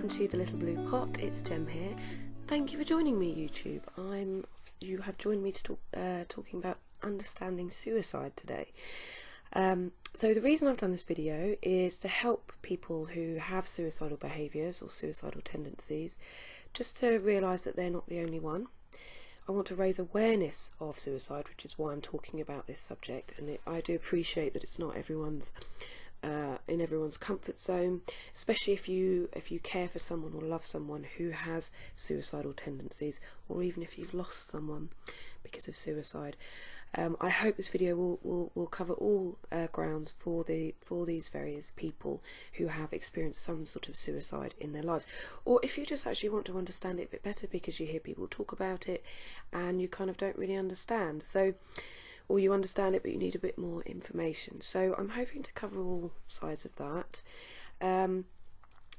to the Little Blue Pot. It's Jem here. Thank you for joining me, YouTube. You have joined me to talking about understanding suicide today. So the reason I've done this video is to help people who have suicidal behaviours or suicidal tendencies, just to realise that they're not the only one. I want to raise awareness of suicide, which is why I'm talking about this subject, and I do appreciate that it's not everyone's in everyone's comfort zone, especially if you care for someone or love someone who has suicidal tendencies, or even if you've lost someone because of suicide. I hope this video will cover all grounds for these various people who have experienced some sort of suicide in their lives, or if you just actually want to understand it a bit better because you hear people talk about it and you kind of don't really understand, or you understand it but you need a bit more information. So I'm hoping to cover all sides of that,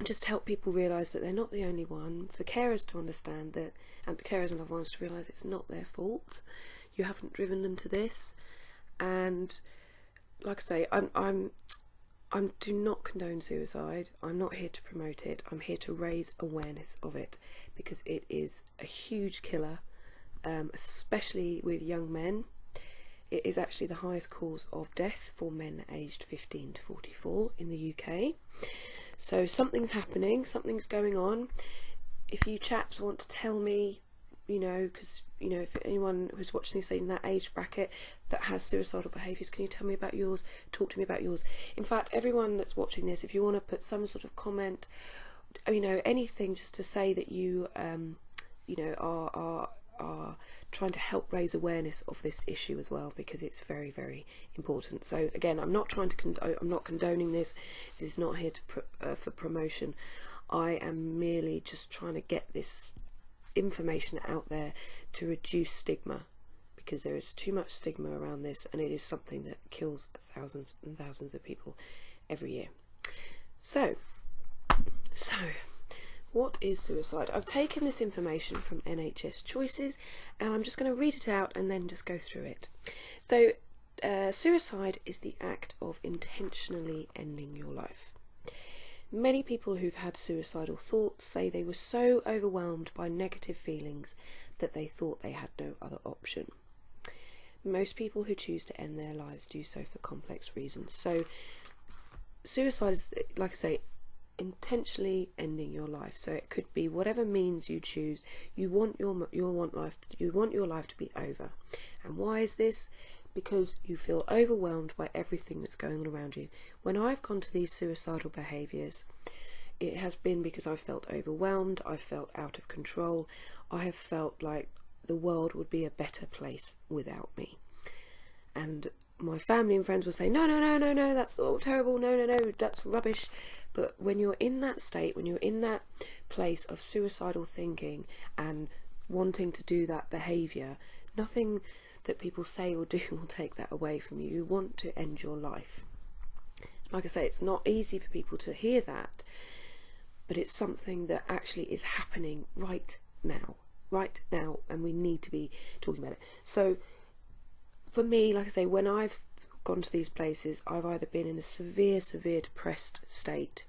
just to help people realise that they're not the only one, for carers to understand that, and carers and loved ones to realise it's not their fault. You haven't driven them to this, and like I say, I do not condone suicide. I'm not here to promote it. I'm here to raise awareness of it, because it is a huge killer, especially with young men. It is actually the highest cause of death for men aged 15 to 44 in the UK. So something's happening, something's going on. If you chaps want to tell me, because if anyone who's watching this in that age bracket that has suicidal behaviours, can you tell me about yours? Talk to me about yours. In fact, everyone that's watching this, if you want to put some sort of comment, anything, just to say that you are trying to help raise awareness of this issue as well, because it's very, very important. So again, I'm not trying to I'm not condoning this. This is not here to for promotion. I am merely just trying to get this information out there to reduce stigma, because there is too much stigma around this, and it is something that kills thousands and thousands of people every year. So what is suicide? I've taken this information from NHS Choices, and I'm just going to read it out and then just go through it. So suicide is the act of intentionally ending your life. Many people who've had suicidal thoughts say they were so overwhelmed by negative feelings that they thought they had no other option. Most people who choose to end their lives do so for complex reasons. So suicide is, like I say, intentionally ending your life. So it could be whatever means you choose. You want your life to be over. And why is this? Because you feel overwhelmed by everything that's going on around you. When I've gone to these suicidal behaviours, it has been because I've felt overwhelmed, I've felt out of control, I have felt like the world would be a better place without me. And my family and friends will say, no, that's all terrible, no, that's rubbish. But when you're in that state, when you're in that place of suicidal thinking and wanting to do that behaviour, nothing that people say or do will take that away from you. You want to end your life. Like I say, it's not easy for people to hear that, but it's something that actually is happening right now, and we need to be talking about it. So for me, like I say, when I've gone to these places, I've either been in a severe depressed state,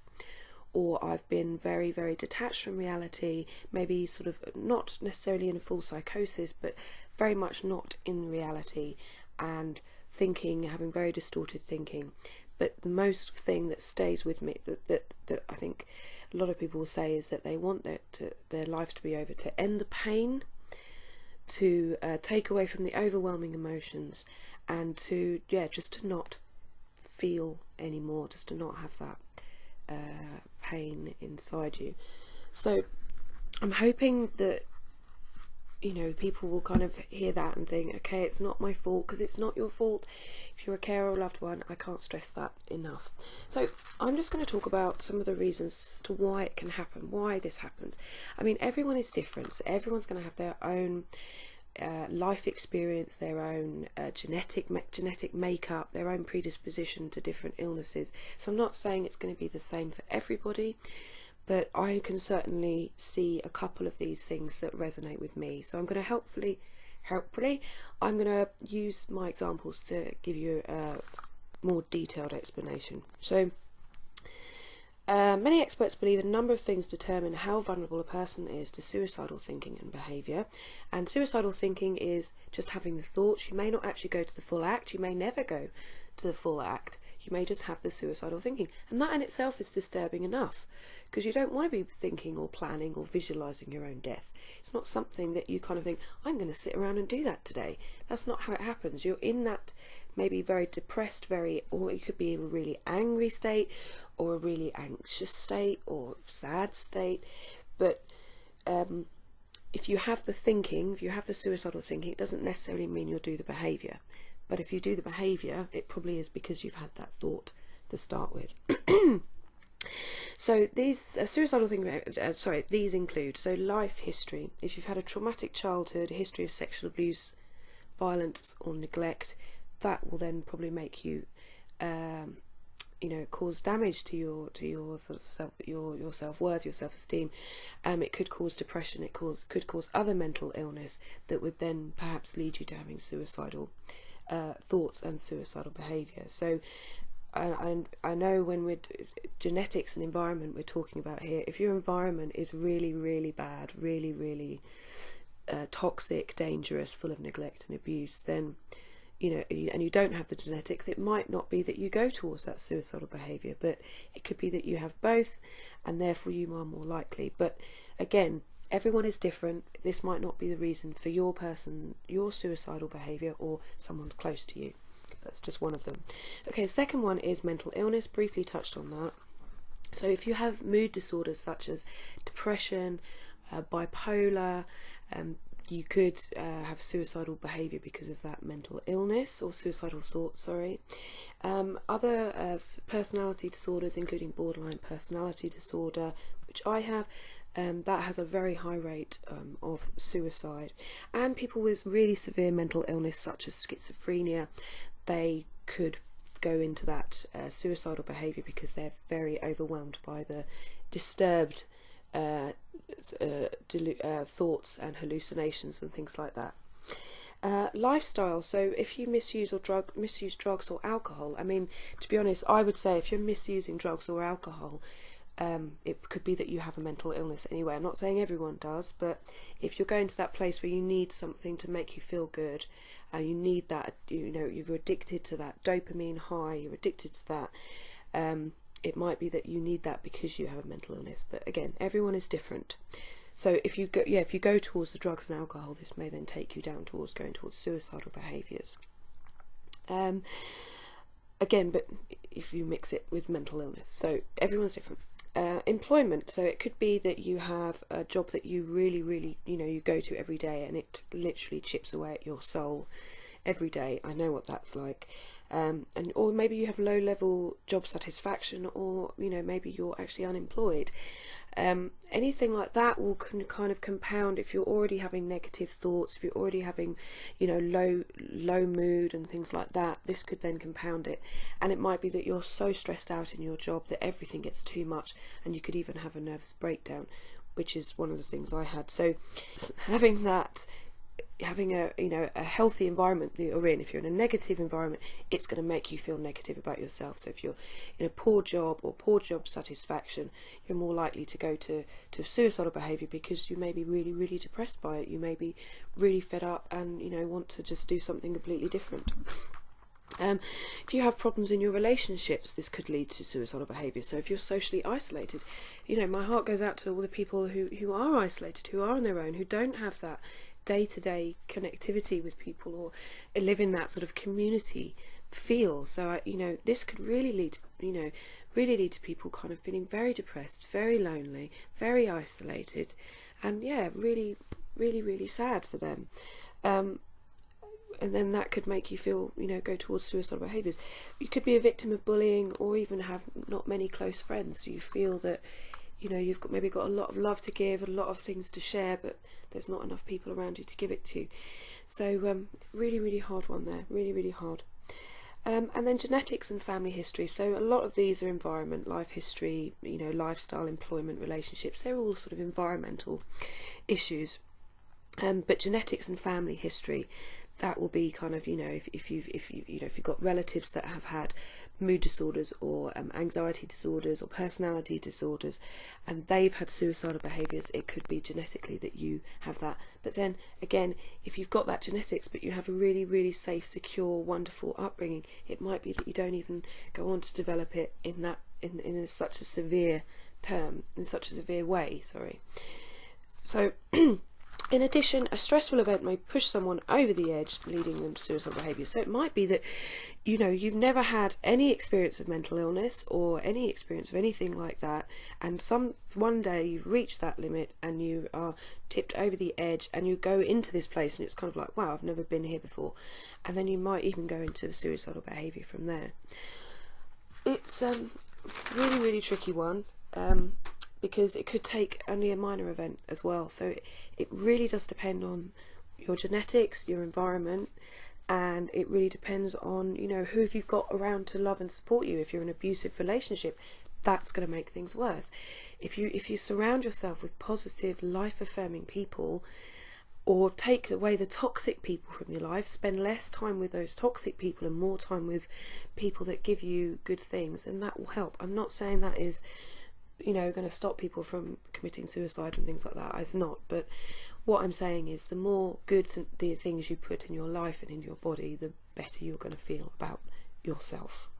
or I've been very, very detached from reality, maybe sort of not necessarily in a full psychosis, but very much not in reality, and having very distorted thinking. But the most thing that stays with me, that I think a lot of people will say, is that they want their lives to be over, to end the pain, to take away from the overwhelming emotions, and to just to not feel anymore, just to not have that pain inside you. So I'm hoping that people will kind of hear that and think, okay, it's not my fault, because it's not your fault. If you're a carer or loved one, I can't stress that enough. So I'm just going to talk about some of the reasons as to why it can happen, why this happens. I mean, everyone is different, so everyone's going to have their own life experience, their own genetic makeup, their own predisposition to different illnesses. So I'm not saying it's going to be the same for everybody, but I can certainly see a couple of these things that resonate with me. So I'm going to hopefully I'm going to use my examples to give you a more detailed explanation. So Many experts believe a number of things determine how vulnerable a person is to suicidal thinking and behaviour. And suicidal thinking is just having the thoughts. You may not actually go to the full act. You may never go to the full act. You may just have the suicidal thinking. And that in itself is disturbing enough, because you don't want to be thinking or planning or visualising your own death. It's not something that you kind of think, I'm going to sit around and do that today. That's not how it happens. You're in that maybe very depressed, or it could be a really angry state, or a really anxious state, or sad state. But if you have the thinking, if you have the suicidal thinking, it doesn't necessarily mean you'll do the behaviour. But if you do the behaviour, it probably is because you've had that thought to start with. So these suicidal thinking, these include, so life history. If you've had a traumatic childhood, a history of sexual abuse, violence or neglect, that will then probably make you, cause damage to your sort of your self-worth, your self-esteem. It could cause depression. It could cause other mental illness that would then perhaps lead you to having suicidal thoughts and suicidal behaviour. So I know when we're genetics and environment we're talking about here, if your environment is really, really bad, really, really toxic, dangerous, full of neglect and abuse, then and you don't have the genetics, it might not be that you go towards that suicidal behaviour, but it could be that you have both, and therefore you are more likely. But again, everyone is different. This might not be the reason for your suicidal behaviour or someone close to you. That's just one of them. Okay, the second one is mental illness. Briefly touched on that. So if you have mood disorders such as depression, bipolar, you could have suicidal behaviour because of that mental illness, or suicidal thoughts, sorry. Other personality disorders, including borderline personality disorder, which I have, that has a very high rate of suicide. And people with really severe mental illness such as schizophrenia, they could go into that suicidal behaviour because they're very overwhelmed by the disturbed thoughts and hallucinations and things like that. Lifestyle. So if you misuse drugs or alcohol, I mean, to be honest, I would say if you're misusing drugs or alcohol, it could be that you have a mental illness anyway. I'm not saying everyone does, but if you're going to that place where you need something to make you feel good, and you need that, you're addicted to that dopamine high, you're addicted to that, it might be that you need that because you have a mental illness. But again, everyone is different. So if you go towards the drugs and alcohol, this may then take you down towards going towards suicidal behaviours. Again, but if you mix it with mental illness, so everyone's different. Employment. So it could be that you have a job that you really, really, you go to every day, and it literally chips away at your soul every day. I know what that's like. Or maybe you have low level job satisfaction, or maybe you're actually unemployed. Anything like that will kind of compound if you're already having negative thoughts, if you're already having low mood and things like that. This could then compound it, and it might be that you're so stressed out in your job that everything gets too much, and you could even have a nervous breakdown, which is one of the things I had. So having a healthy environment that you're in, if you're in a negative environment, it's going to make you feel negative about yourself. So if you're in a poor job or poor job satisfaction, you're more likely to go to suicidal behaviour because you may be really, really depressed by it. You may be really fed up and want to just do something completely different. If you have problems in your relationships, this could lead to suicidal behaviour. So if you're socially isolated, my heart goes out to all the people who are isolated, who are on their own, who don't have that day-to-day connectivity with people or live in that sort of community feel. So this could really lead to people kind of feeling very depressed, very lonely, very isolated, and really, really, really sad for them. And then that could make you feel, go towards suicidal behaviours. You could be a victim of bullying, or even have not many close friends. So you feel that, you've maybe got a lot of love to give, a lot of things to share, but there's not enough people around you to give it to. So really, really hard one there. Really, really hard. And then genetics and family history. So a lot of these are environment, life history, lifestyle, employment, relationships. They're all sort of environmental issues. But genetics and family history, that will be kind of, you know, if you've got relatives that have had mood disorders or anxiety disorders or personality disorders, and they've had suicidal behaviours, it could be genetically that you have that. But then again, if you've got that genetics but you have a really, really safe, secure, wonderful upbringing, it might be that you don't even go on to develop it in such a severe way. So in addition, a stressful event may push someone over the edge, leading them to suicidal behaviour. So it might be that, you know, you've never had any experience of mental illness or any experience of anything like that, and one day you've reached that limit and you are tipped over the edge, and you go into this place and it's kind of like, wow, I've never been here before, and then you might even go into suicidal behaviour from there. It's really, really tricky one. Because it could take only a minor event as well. So it really does depend on your genetics, your environment, and it really depends on, you know, who you've got around to love and support you. If you're in an abusive relationship, that's going to make things worse. If you surround yourself with positive, life-affirming people, or take away the toxic people from your life, spend less time with those toxic people and more time with people that give you good things, and that will help. I'm not saying that is, you know, going to stop people from committing suicide and things like that. It's not. But what I'm saying is, the more good the things you put in your life and in your body, the better you're going to feel about yourself.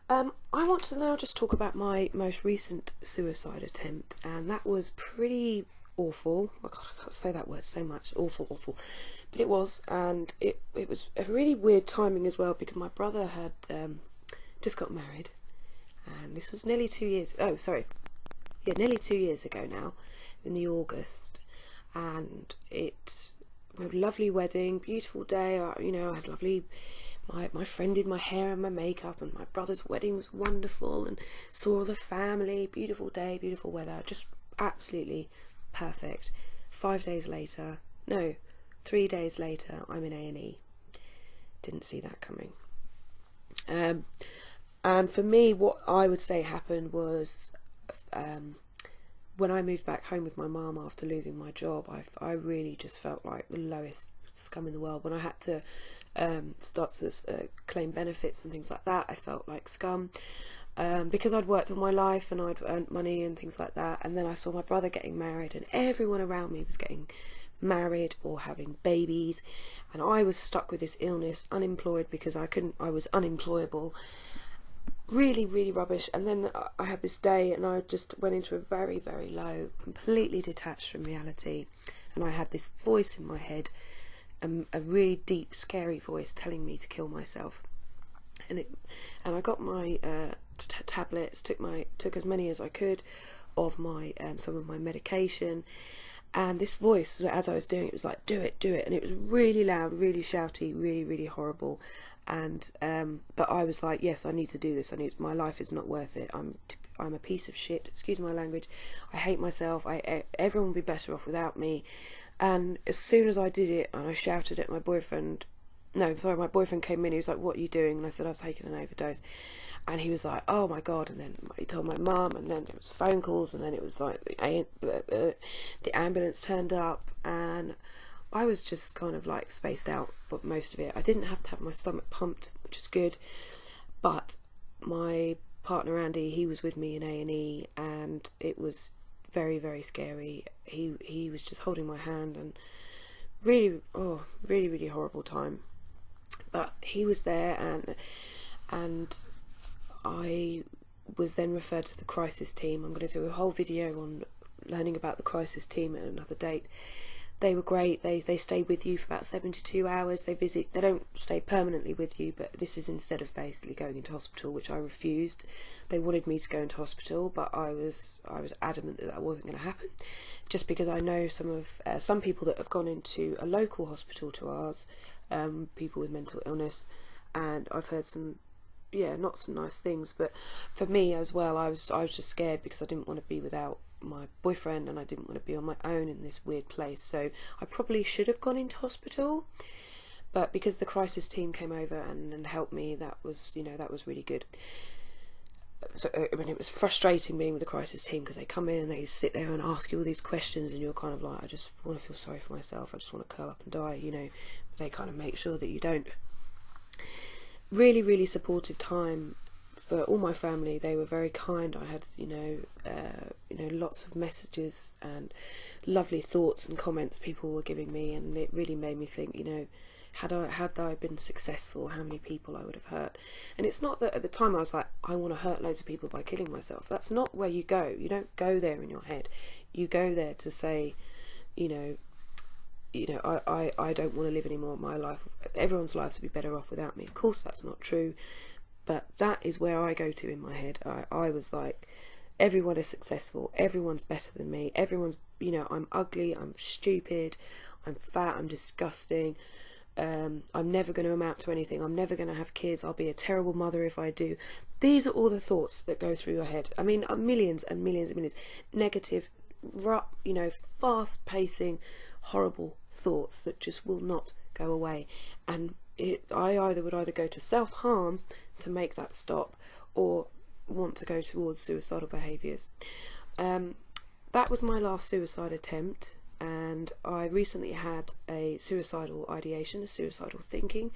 I want to now just talk about my most recent suicide attempt, and that was pretty awful. Oh God, I can't say that word so much. Awful. But it was, and it was a really weird timing as well, because my brother had just got married. And this was nearly 2 years, nearly 2 years ago now, in the August, and we had a lovely wedding, beautiful day. You know, I had my friend did my hair and my makeup, and my brother's wedding was wonderful, and saw the family, beautiful day, beautiful weather, just absolutely perfect. 3 days later, I'm in A&E. Didn't see that coming. And for me, what I would say happened was, when I moved back home with my mum after losing my job, I really just felt like the lowest scum in the world. When I had to start to claim benefits and things like that, I felt like scum, because I'd worked all my life and I'd earned money and things like that. And then I saw my brother getting married, and everyone around me was getting married or having babies, and I was stuck with this illness, unemployed because I was unemployable. Really, really rubbish. And then I had this day, and I just went into a very, very low, completely detached from reality, and I had this voice in my head, a really deep, scary voice telling me to kill myself. And I got my tablets, took as many as I could of my some of my medication, and this voice, as I was doing it, was like, do it, and it was really loud, really shouty, really, really horrible. And but I was like, yes, I need to do this. My life is not worth it. I'm a piece of shit. Excuse my language. I hate myself. Everyone would be better off without me. And as soon as I did it, and I shouted at my boyfriend. My boyfriend came in. He was like, "What are you doing?" And I said, "I've taken an overdose." And he was like, "Oh my God!" And then he told my mum, and then it was phone calls, and then it was like the ambulance turned up, and I was just kind of like spaced out, but most of it. I didn't have to have my stomach pumped, which is good, but my partner Andy, he was with me in A&E, and it was very, very scary. He was just holding my hand, and really, really, really horrible time. But he was there, and I was then referred to the crisis team. I'm going to do a whole video on learning about the crisis team at another date. They were great. They stay with you for about 72 hours. They don't stay permanently with you, but this is instead of basically going into hospital, which I refused. They wanted me to go into hospital, but I was adamant that wasn't going to happen, just because I know some people that have gone into a local hospital to ours, people with mental illness, and I've heard not some nice things. But for me as well, I was just scared because I didn't want to be without my boyfriend, and I didn't want to be on my own in this weird place. So I probably should have gone into hospital, but because the crisis team came over and helped me, that was really good. so I mean, it was frustrating being with the crisis team, because they come in and they sit there and ask you all these questions, and you're kind of like, I just want to feel sorry for myself, I just want to curl up and die, you know. They kind of make sure that you don't. Really, really supportive time for all my family. They were very kind. I had, you know, lots of messages and lovely thoughts and comments people were giving me, and it really made me think, you know, had I been successful, how many people I would have hurt. And it's not that at the time I was like, I want to hurt loads of people by killing myself. That's not where you go. You don't go there in your head. You go there to say, you know, I don't want to live anymore in my life. Everyone's lives would be better off without me. Of course that's not true, but that is where I go to in my head. I was like, everyone is successful, everyone's better than me, everyone's, you know, I'm ugly, I'm stupid, I'm fat, I'm disgusting, I'm never going to amount to anything, I'm never going to have kids, I'll be a terrible mother if I do. These are all the thoughts that go through your head. I mean, millions and millions and millions. Negative, you know, fast pacing, horrible thoughts that just will not go away. And I would either go to self-harm to make that stop, or want to go towards suicidal behaviours. That was my last suicide attempt, and I recently had a suicidal ideation, a suicidal thinking,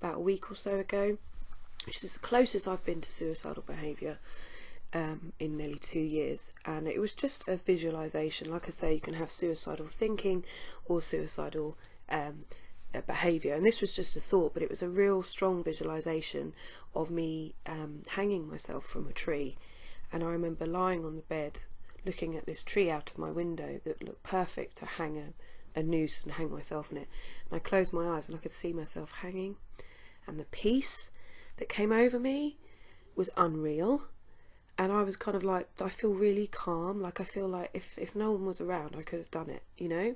about a week or so ago, which is the closest I've been to suicidal behaviour in nearly 2 years. And it was just a visualisation. Like I say, you can have suicidal thinking or suicidal behaviour, and this was just a thought, but it was a real strong visualisation of me hanging myself from a tree. And I remember lying on the bed looking at this tree out of my window that looked perfect to hang a noose and hang myself in it. And I closed my eyes and I could see myself hanging, and the peace that came over me was unreal. And I was kind of like, I feel really calm, like I feel like if no one was around I could have done it, you know.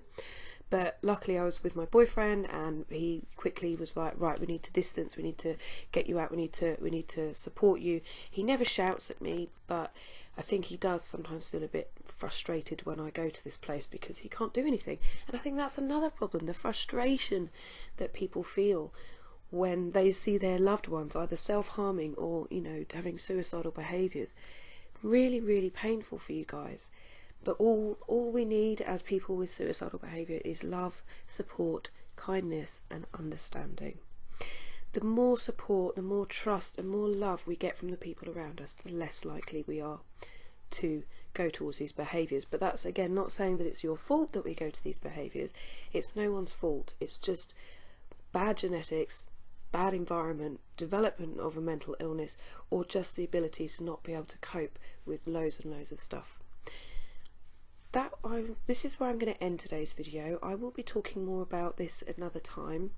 But luckily I was with my boyfriend, and he quickly was like, right, we need to distance, we need to get you out, we need to support you. He never shouts at me, but I think he does sometimes feel a bit frustrated when I go to this place because he can't do anything. And I think that's another problem, the frustration that people feel when they see their loved ones either self-harming or, you know, having suicidal behaviours. Really, really painful for you guys. But all we need as people with suicidal behaviour is love, support, kindness and understanding. The more support, the more trust and more love we get from the people around us, the less likely we are to go towards these behaviours. But that's, again, not saying that it's your fault that we go to these behaviours. It's no one's fault. It's just bad genetics, bad environment, development of a mental illness, or just the ability to not be able to cope with loads and loads of stuff. This is where I'm going to end today's video. I will be talking more about this another time,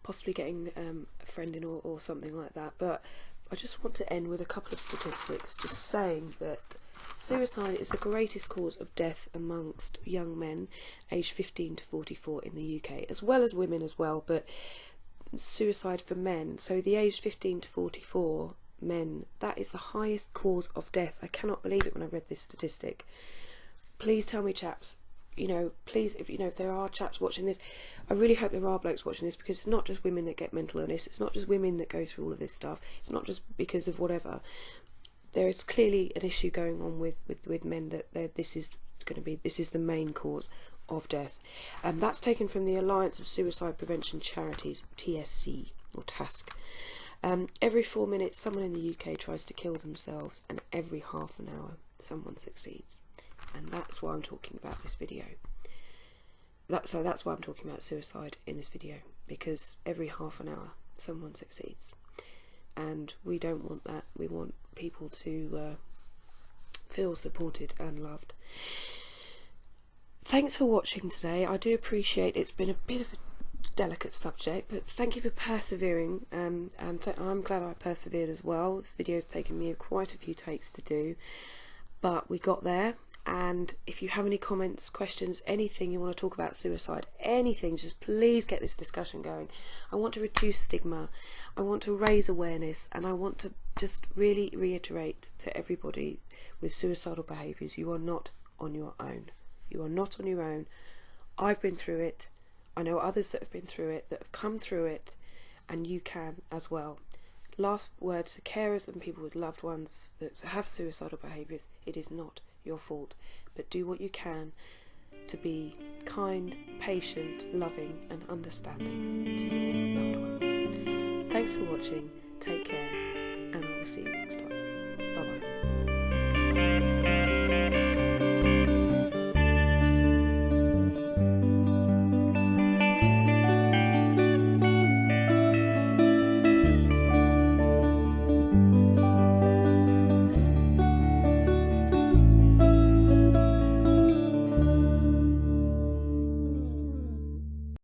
possibly getting a friend in or something like that, but I just want to end with a couple of statistics, just saying that suicide is the greatest cause of death amongst young men aged 15 to 44 in the UK, as well as women as well, but suicide for men, so the aged 15 to 44 men, that is the highest cause of death. I cannot believe it when I read this statistic. Please tell me, chaps, you know, please, if there are chaps watching this, I really hope there are blokes watching this, because it's not just women that get mental illness, it's not just women that go through all of this stuff, it's not just because of whatever. There is clearly an issue going on with men that this is the main cause of death. And that's taken from the Alliance of Suicide Prevention Charities, TSC or TASC. Every 4 minutes someone in the UK tries to kill themselves, and every half an hour someone succeeds. And that's why I'm talking about this video. That's why I'm talking about suicide in this video, because every half an hour someone succeeds, and we don't want that. We want people to feel supported and loved. Thanks for watching today. I do appreciate it's been a bit of a delicate subject, but thank you for persevering, and I'm glad I persevered as well. This video has taken me quite a few takes to do, but we got there. And if you have any comments, questions, anything you want to talk about suicide, anything, just please get this discussion going. I want to reduce stigma, I want to raise awareness, and I want to just really reiterate to everybody with suicidal behaviours, you are not on your own. You are not on your own. I've been through it. I know others that have been through it, that have come through it, and you can as well. Last word to carers and people with loved ones that have suicidal behaviours: it is not your fault, but do what you can to be kind, patient, loving and understanding to your loved one. Thanks for watching, take care, and I will see you next time.